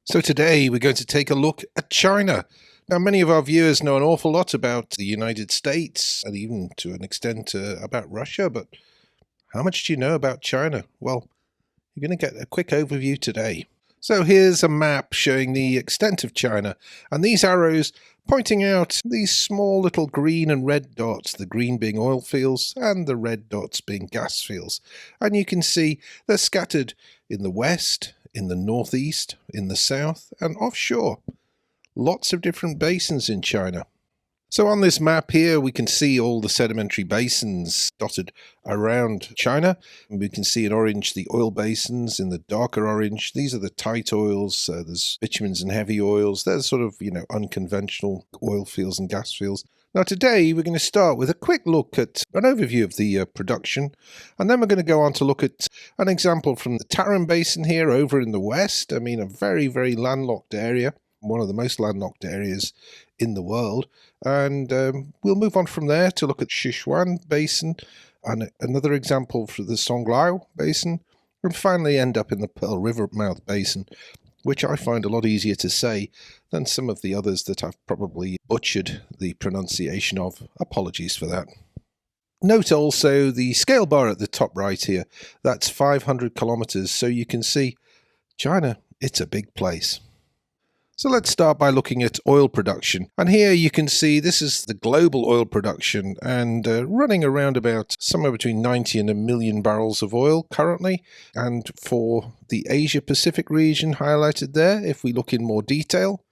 So today we're going to take a look at China. Now, many of our viewers know an awful lot about the United States and even to an extent about Russia, but how much do you know about China? Well, you're going to get a quick overview today. So here's a map showing the extent of China, and these arrows pointing out these small little green and red dots, the green being oil fields and the red dots being gas fields. And you can see they're scattered in the west, in the northeast, in the south, and offshore. Lots of different basins in China. So on this map here, we can see all the sedimentary basins dotted around China. We can see in orange the oil basins, in the darker orange. These are the tight oils. There's bitumens and heavy oils. There's sort of, unconventional oil fields and gas fields. Now today, we're going to start with a quick look at an overview of the production, and then we're going to go on to look at an example from the Tarim Basin here over in the west. I mean, a very, very landlocked area, one of the most landlocked areas in the world. And we'll move on from there to look at Sichuan Basin and another example for the Songliao Basin, and finally end up in the Pearl River Mouth Basin, which I find a lot easier to say than some of the others that I've probably butchered the pronunciation of. Apologies for that. Note also the scale bar at the top right here. That's 500 kilometers, so you can see China, it's a big place. So let's start by looking at oil production. And here you can see this is the global oil production and running around about somewhere between 90 and 1 million barrels of oil currently. And for the Asia Pacific region highlighted there, if we look in more detail,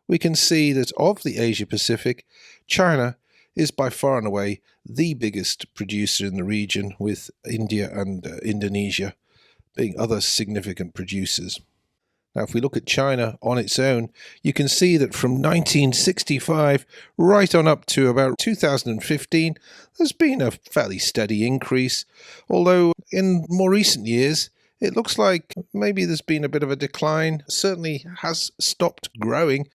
we can see that of the Asia Pacific, China is by far and away the biggest producer in the region, with India and Indonesia being other significant producers. Now, if we look at China on its own, you can see that from 1965 right on up to about 2015, there's been a fairly steady increase, although in more recent years, it looks like maybe there's been a bit of a decline. Certainly has stopped growing.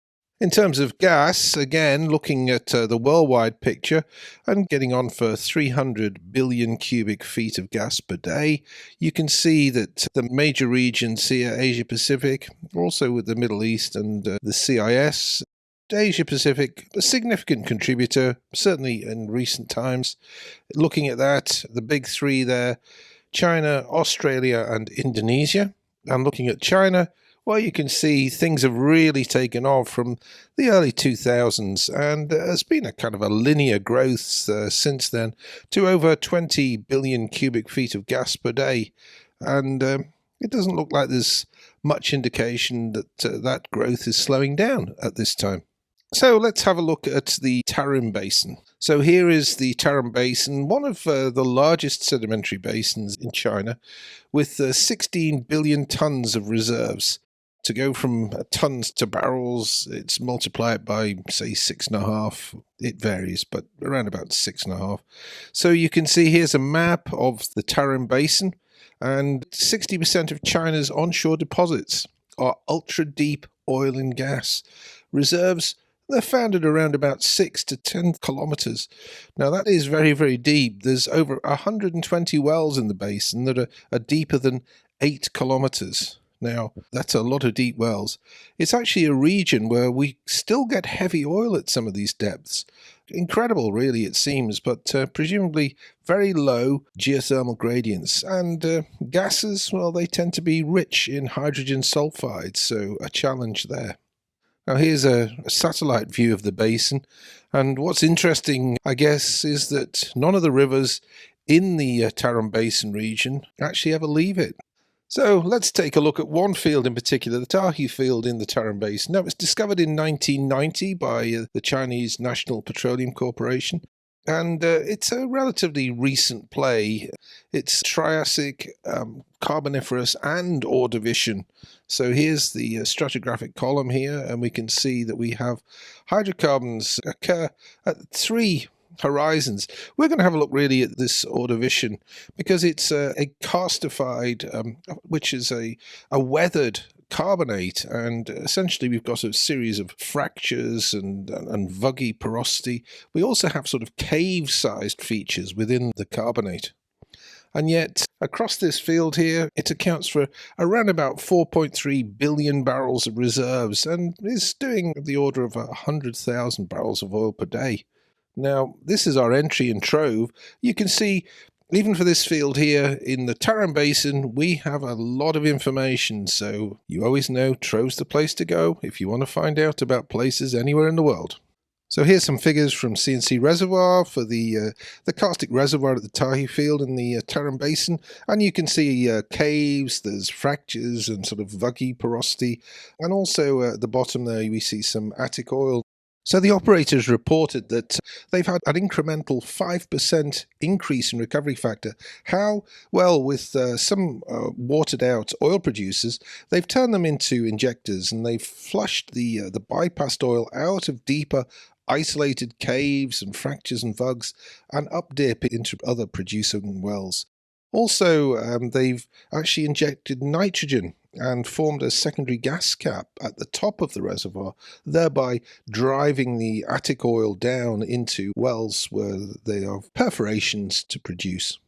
In terms of gas, again, looking at the worldwide picture and getting on for 300 billion cubic feet of gas per day, you can see that the major regions here, Asia Pacific, also with the Middle East and the CIS, Asia Pacific, a significant contributor, certainly in recent times. Looking at that, the big three there, China, Australia, and Indonesia. And looking at China, well, you can see things have really taken off from the early 2000s, and there's been a kind of a linear growth since then to over 20 billion cubic feet of gas per day. And it doesn't look like there's much indication that that growth is slowing down at this time. So let's have a look at the Tarim Basin. So here is the Tarim Basin, one of the largest sedimentary basins in China, with 16 billion tons of reserves. To go from tons to barrels, it's multiply it by, say, 6.5. It varies, but around about 6.5. So you can see here's a map of the Tarim Basin, and 60% of China's onshore deposits are ultra-deep oil and gas. Reserves, they're found at around about 6 to 10 kilometers. Now that is very, very deep. There's over 120 wells in the basin that are deeper than 8 kilometers. Now, that's a lot of deep wells. It's actually a region where we still get heavy oil at some of these depths. Incredible, really, it seems, but presumably very low geothermal gradients. And gases, well, they tend to be rich in hydrogen sulfides, so a challenge there. Now, here's a satellite view of the basin. And what's interesting, I guess, is that none of the rivers in the Tarim Basin region actually ever leave it. So let's take a look at one field in particular, the Tahe Field in the Tarim Basin. Now, it was discovered in 1990 by the Chinese National Petroleum Corporation, and it's a relatively recent play. It's Triassic, Carboniferous, and Ordovician. So here's the stratigraphic column here, and we can see that we have hydrocarbons occur at 3 horizons. We're going to have a look really at this Ordovician because it's a karstified, which is a weathered carbonate, and essentially we've got a series of fractures and vuggy porosity. We also have sort of cave-sized features within the carbonate. And yet, across this field here, it accounts for around about 4.3 billion barrels of reserves and is doing the order of 100,000 barrels of oil per day. Now, this is our entry in TROVE. You can see, even for this field here in the Tarim Basin, we have a lot of information, so you always know TROVE's the place to go if you want to find out about places anywhere in the world. So here's some figures from CNC Reservoir for the karstic reservoir at the Tahe Field in the Tarim Basin, and you can see caves, there's fractures and sort of vuggy porosity, and also at the bottom there we see some attic oil. So the operators reported that they've had an incremental 5% increase in recovery factor. How? Well, with some watered out oil producers, they've turned them into injectors and they've flushed the bypassed oil out of deeper isolated caves and fractures and vugs and up dip into other producing wells. Also, they've actually injected nitrogen and formed a secondary gas cap at the top of the reservoir, thereby driving the attic oil down into wells where they have perforations to produce.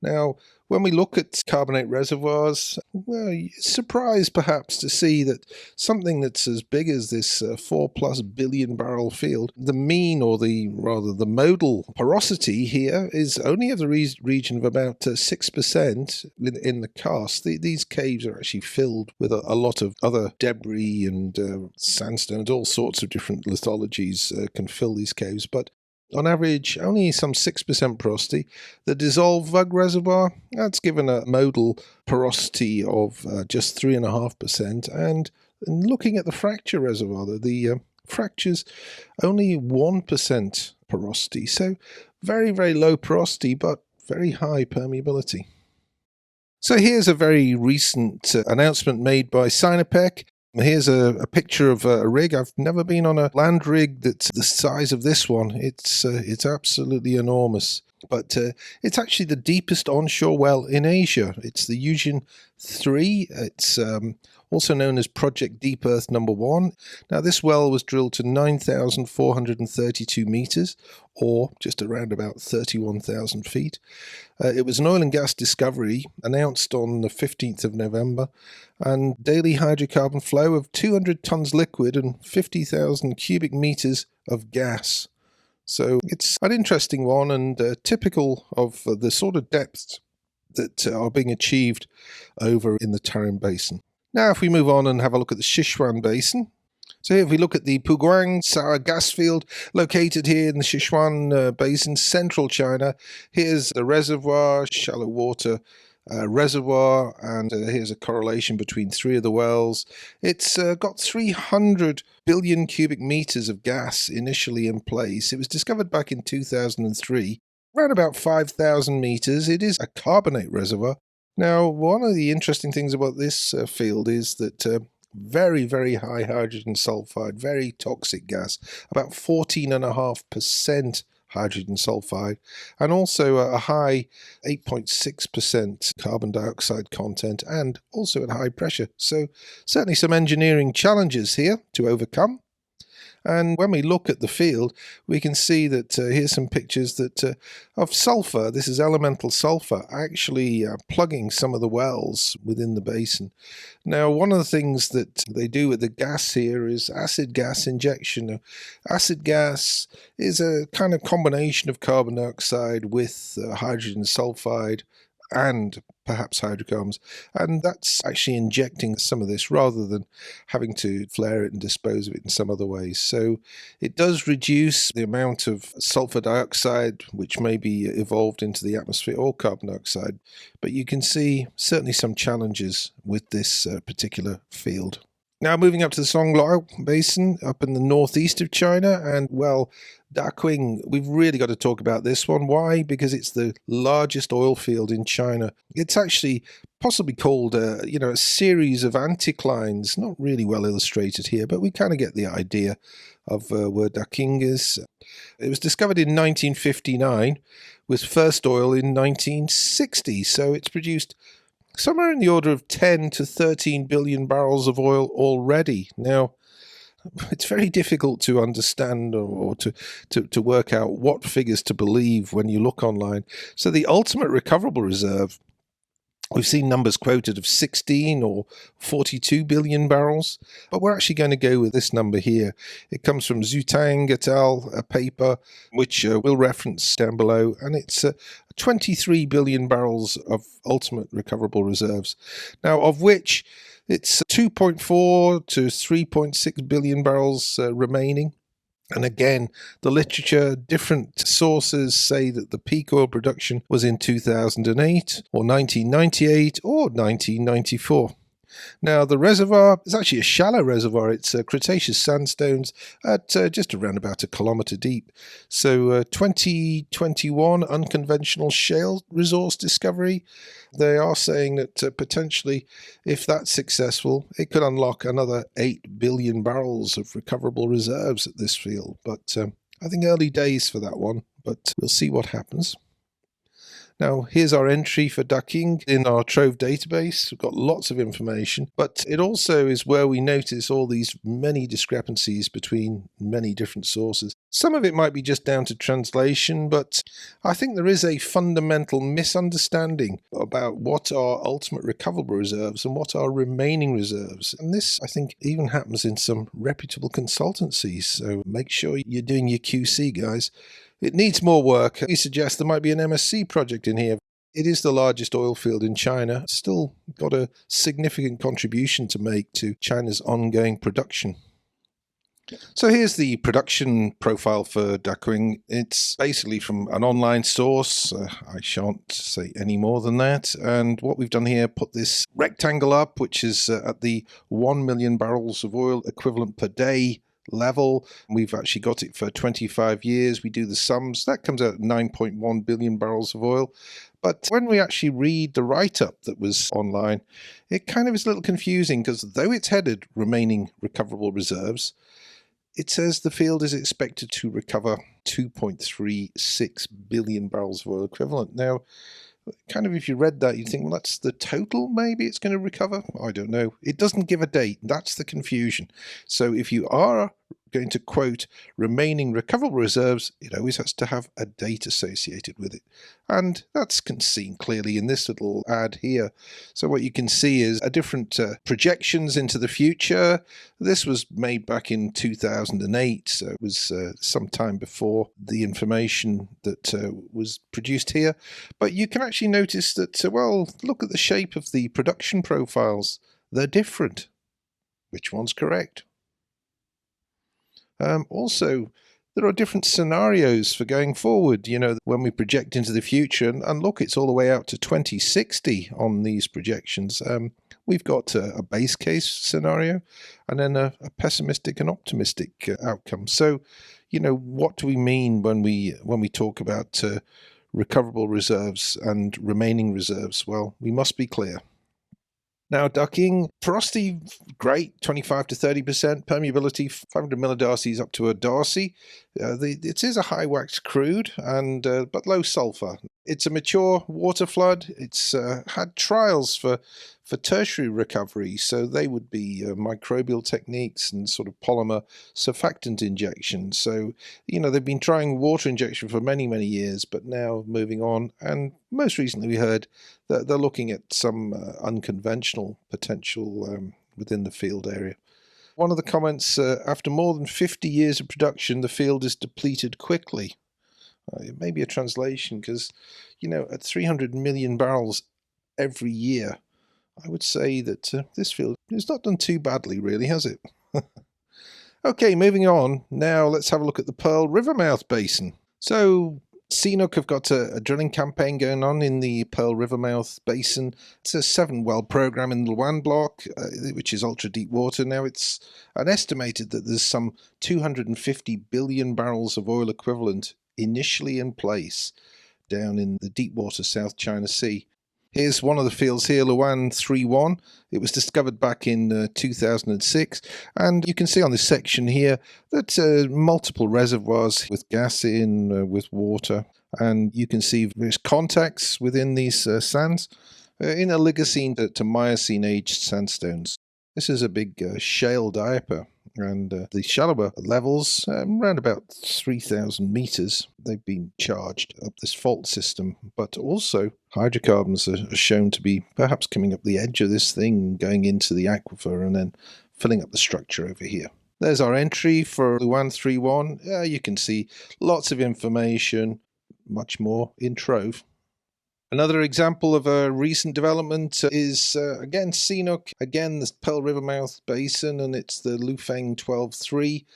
Now, when we look at carbonate reservoirs, well, you're surprised perhaps to see that something that's as big as this 4+ billion barrel field, the mean, or the modal porosity here is only of the region of about 6% in the karst. These caves are actually filled with a lot of other debris and sandstones. All sorts of different lithologies can fill these caves, but on average, only some 6% porosity. The dissolved vug reservoir, that's given a modal porosity of just 3.5%. And looking at the fracture reservoir, the fractures only 1% porosity. So very, very low porosity, but very high permeability. So here's a very recent announcement made by Sinopec. Here's a picture of a rig. I've never been on a land rig that's the size of this one. It's absolutely enormous. But it's actually the deepest onshore well in Asia. It's the Yujin 3. It's also known as Project Deep Earth Number 1. Now, this well was drilled to 9,432 meters, or just around about 31,000 feet. It was an oil and gas discovery announced on the 15th of November, and daily hydrocarbon flow of 200 tons liquid and 50,000 cubic meters of gas. So it's an interesting one and typical of the sort of depths that are being achieved over in the Tarim Basin. Now, if we move on and have a look at the Sichuan Basin. So here, if we look at the Puguang sour gas field located here in the Sichuan Basin, central China, here's the reservoir, shallow water reservoir, and here's a correlation between three of the wells. It's got 300 billion cubic meters of gas initially in place. It was discovered back in 2003, around about 5,000 meters. It is a carbonate reservoir. Now, one of the interesting things about this field is that very, very high hydrogen sulfide, very toxic gas, about 14.5% hydrogen sulfide, and also a high 8.6% carbon dioxide content, and also at high pressure. So certainly some engineering challenges here to overcome. And when we look at the field, we can see that here's some pictures that of sulfur. This is elemental sulfur actually plugging some of the wells within the basin. Now, one of the things that they do with the gas here is acid gas injection. Acid gas is a kind of combination of carbon dioxide with hydrogen sulfide and perhaps hydrocarbons, and that's actually injecting some of this rather than having to flare it and dispose of it in some other ways. So it does reduce the amount of sulfur dioxide which may be evolved into the atmosphere, or carbon dioxide, but you can see certainly some challenges with this particular field. Now, moving up to the Songliao Basin up in the northeast of China, and well, Daqing, we've really got to talk about this one. Why? Because it's the largest oil field in China. It's actually possibly called a series of anticlines. Not really well illustrated here, but we kind of get the idea of where Daqing is. It was discovered in 1959 with first oil in 1960, so it's produced somewhere in the order of 10 to 13 billion barrels of oil already. Now, it's very difficult to understand or to work out what figures to believe when you look online. So the ultimate recoverable reserve, we've seen numbers quoted of 16 or 42 billion barrels, but we're actually going to go with this number here. It comes from Zutang et al., a paper which we'll reference down below, and it's 23 billion barrels of ultimate recoverable reserves. Now, of which it's 2.4 to 3.6 billion barrels remaining. And again, the literature, different sources say that the peak oil production was in 2008 or 1998 or 1994. Now, the reservoir is actually a shallow reservoir. It's Cretaceous sandstones at just around about a kilometre deep. So 2021 unconventional shale resource discovery. They are saying that potentially, if that's successful, it could unlock another 8 billion barrels of recoverable reserves at this field. But I think early days for that one, but we'll see what happens. Now, here's our entry for Daqing in our TROVE database. We've got lots of information, but it also is where we notice all these many discrepancies between many different sources. Some of it might be just down to translation, but I think there is a fundamental misunderstanding about what are ultimate recoverable reserves and what are remaining reserves. And this, I think, even happens in some reputable consultancies. So make sure you're doing your QC, guys. It needs more work. You suggest there might be an MSC project in here. It is the largest oil field in China. It's still got a significant contribution to make to China's ongoing production. So here's the production profile for Daqing. It's basically from an online source. I shan't say any more than that. And what we've done here, put this rectangle up, which is at the 1 million barrels of oil equivalent per day level. We've actually got it for 25 years. We do the sums. That comes out at 9.1 billion barrels of oil. But when we actually read the write-up that was online, it kind of is a little confusing because though it's headed remaining recoverable reserves, it says the field is expected to recover 2.36 billion barrels of oil equivalent. Now, kind of if you read that, you'd think, well, that's the total maybe it's going to recover. I don't know. It doesn't give a date. That's the confusion. So if you are going to quote remaining recoverable reserves, it always has to have a date associated with it. And that's seen clearly in this little ad here. So what you can see is a different projections into the future. This was made back in 2008, so it was some time before the information that was produced here. But you can actually notice that, well, look at the shape of the production profiles. They're different. Which one's correct? Also, there are different scenarios for going forward, you know, when we project into the future. And look, it's all the way out to 2060 on these projections. We've got a base case scenario and then a pessimistic and optimistic outcome. So, you know, what do we mean when we talk about recoverable reserves and remaining reserves? Well, we must be clear. Now, Daqing, porosity, great, 25 to 30%, permeability, 500 millidarcies up to a darcy. It is a high wax crude, and but low sulfur. It's a mature water flood. It's had trials for tertiary recovery, so they would be microbial techniques and sort of polymer surfactant injection. So, you know, they've been trying water injection for many, many years, but now moving on. And most recently we heard that they're looking at some unconventional potential within the field area. One of the comments, after more than 50 years of production, the field is depleted quickly. It may be a translation because, you know, at 300 million barrels every year, I would say that this field has not done too badly, really, has it? Okay, moving on. Now let's have a look at the Pearl River Mouth Basin. So CNOOC have got a drilling campaign going on in the Pearl River Mouth Basin. It's a 7-well program in the Luan block, which is ultra deep water. Now it's estimated that there's some 250 billion barrels of oil equivalent initially in place down in the deep water South China Sea. Here's one of the fields here, Luan 3-1. It was discovered back in 2006. And you can see on this section here that multiple reservoirs with gas in, with water. And you can see various contacts within these sands in Oligocene to Miocene aged sandstones. This is a big shale diaper. And the shallower levels, around about 3,000 meters, they've been charged up this fault system. But also, hydrocarbons are shown to be perhaps coming up the edge of this thing, going into the aquifer, and then filling up the structure over here. There's our entry for the 131. You can see lots of information, much more in TROVE. Another example of a recent development is, again, CNOOC, again, the Pearl River Mouth Basin, and it's the Lufeng 12-3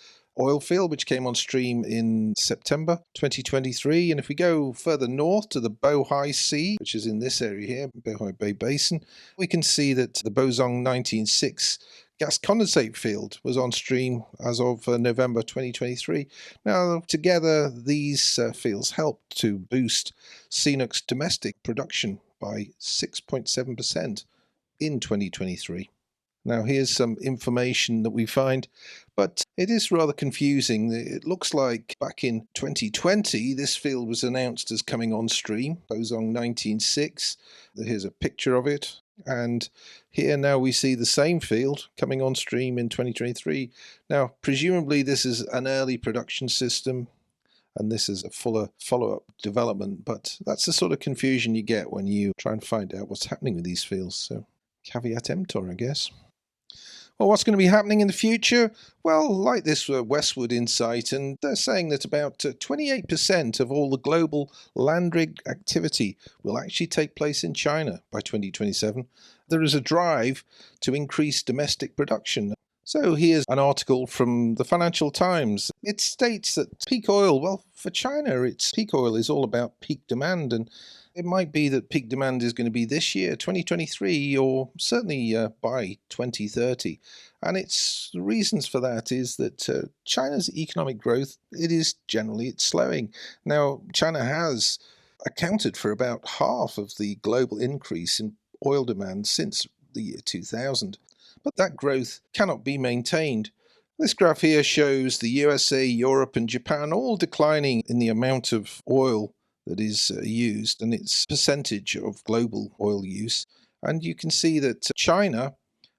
oil field, which came on stream in September 2023. And if we go further north to the Bohai Sea, which is in this area here, Bohai Bay Basin, we can see that the Bozong 19-6 gas condensate field was on stream as of November 2023. Now, together, these fields helped to boost CNOOC's domestic production by 6.7% in 2023. Now, here's some information that we find, but it is rather confusing. It looks like back in 2020, this field was announced as coming on stream, Bozong 19-6. Here's a picture of it. And here now we see the same field coming on stream in 2023. Now, presumably this is an early production system, and this is a fuller follow-up development, but that's the sort of confusion you get when you try and find out what's happening with these fields. So, caveat emptor, I guess. Well, what's going to be happening in the future? Well, like this Westwood Insight, and they're saying that about 28% of all the global land rig activity will actually take place in China by 2027. There is a drive to increase domestic production. So here's an article from the Financial Times. It states that peak oil, well, for China, its peak oil is all about peak demand, and it might be that peak demand is going to be this year, 2023, or certainly by 2030. And the reasons for that is that China's economic growth, it's slowing. Now, China has accounted for about half of the global increase in oil demand since the year 2000. But that growth cannot be maintained. This graph here shows the USA, Europe, and Japan all declining in the amount of oil that is used and its percentage of global oil use. And you can see that China,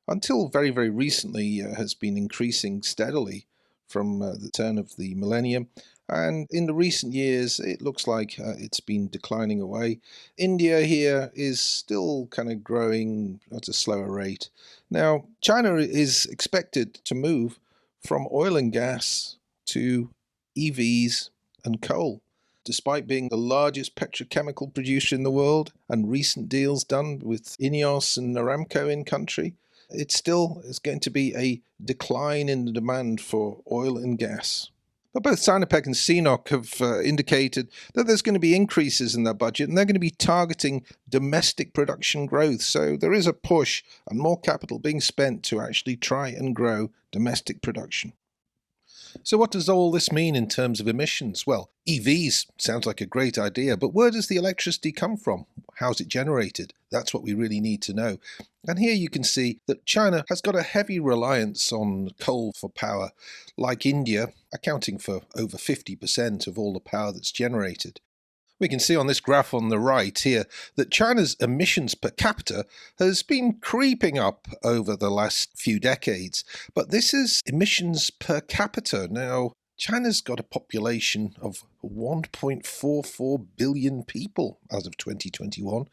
until very, very recently, has been increasing steadily from the turn of the millennium. And in the recent years, it looks like it's been declining away. India here is still kind of growing at a slower rate. Now, China is expected to move from oil and gas to EVs and coal. Despite being the largest petrochemical producer in the world and recent deals done with INEOS and Aramco in country, it still is going to be a decline in the demand for oil and gas. But both Sinopec and CNOOC have indicated that there's going to be increases in their budget, and they're going to be targeting domestic production growth. So there is a push and more capital being spent to actually try and grow domestic production. So what does all this mean in terms of emissions? Well, EVs sounds like a great idea, but where does the electricity come from? How's it generated? That's what we really need to know. And here you can see that China has got a heavy reliance on coal for power, like India, accounting for over 50% of all the power that's generated. We can see on this graph on the right here that China's emissions per capita has been creeping up over the last few decades. But this is emissions per capita. Now, China's got a population of 1.44 billion people as of 2021.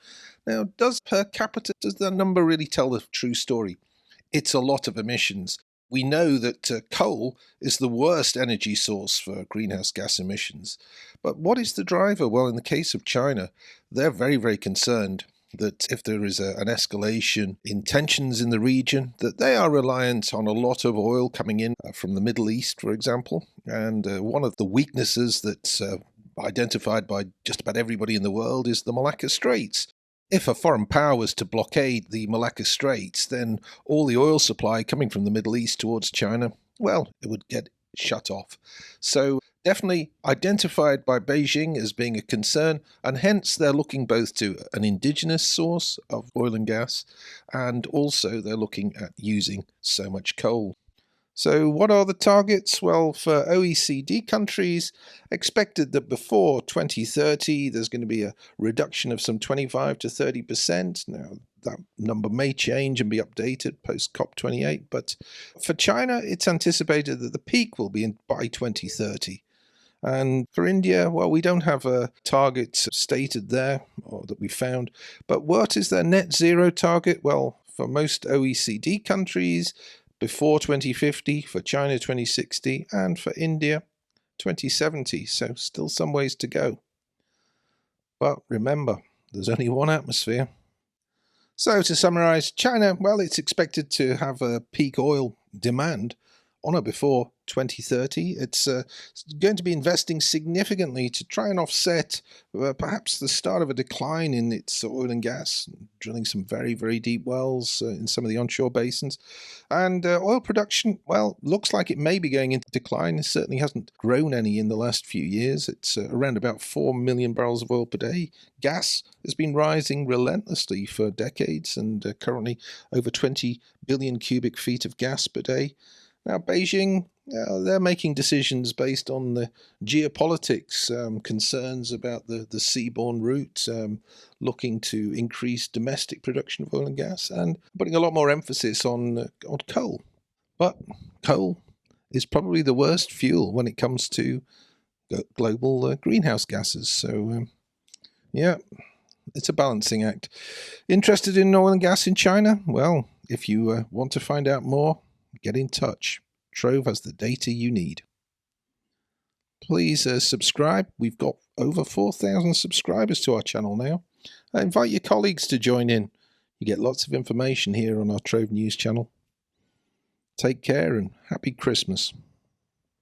Now, does the number really tell the true story? It's a lot of emissions. We know that coal is the worst energy source for greenhouse gas emissions. But what is the driver? Well, in the case of China, they're very, very concerned that if there is an escalation in tensions in the region, that they are reliant on a lot of oil coming in from the Middle East, for example. And one of the weaknesses that's identified by just about everybody in the world is the Malacca Straits. If a foreign power was to blockade the Malacca Straits, then all the oil supply coming from the Middle East towards China, well, it would get shut off. So definitely identified by Beijing as being a concern, and hence they're looking both to an indigenous source of oil and gas, and also they're looking at using so much coal. So what are the targets? Well, for OECD countries, expected that before 2030, there's going to be a reduction of some 25 to 30%. Now, that number may change and be updated post COP28, but for China, it's anticipated that the peak will be by 2030. And for India, well, we don't have a target stated there, or that we found, but what is their net zero target? Well, for most OECD countries, before 2050, for China 2060, and for India 2070, so still some ways to go. But remember, there's only one atmosphere. So to summarize, China, well, it's expected to have a peak oil demand on or before 2030. It's going to be investing significantly to try and offset perhaps the start of a decline in its oil and gas, drilling some very, very deep wells in some of the onshore basins. And oil production, well, looks like it may be going into decline. It certainly hasn't grown any in the last few years. It's around about 4 million barrels of oil per day. Gas has been rising relentlessly for decades, and currently over 20 billion cubic feet of gas per day. Now, Beijing, they're making decisions based on the geopolitics, concerns about the seaborne route, looking to increase domestic production of oil and gas, and putting a lot more emphasis on coal. But coal is probably the worst fuel when it comes to global greenhouse gases. So, yeah, it's a balancing act. Interested in oil and gas in China? Well, if you want to find out more, get in touch. TROVE has the data you need. Please subscribe. We've got over 4,000 subscribers to our channel now. Invite your colleagues to join in. You get lots of information here on our TROVE News channel. Take care and happy Christmas.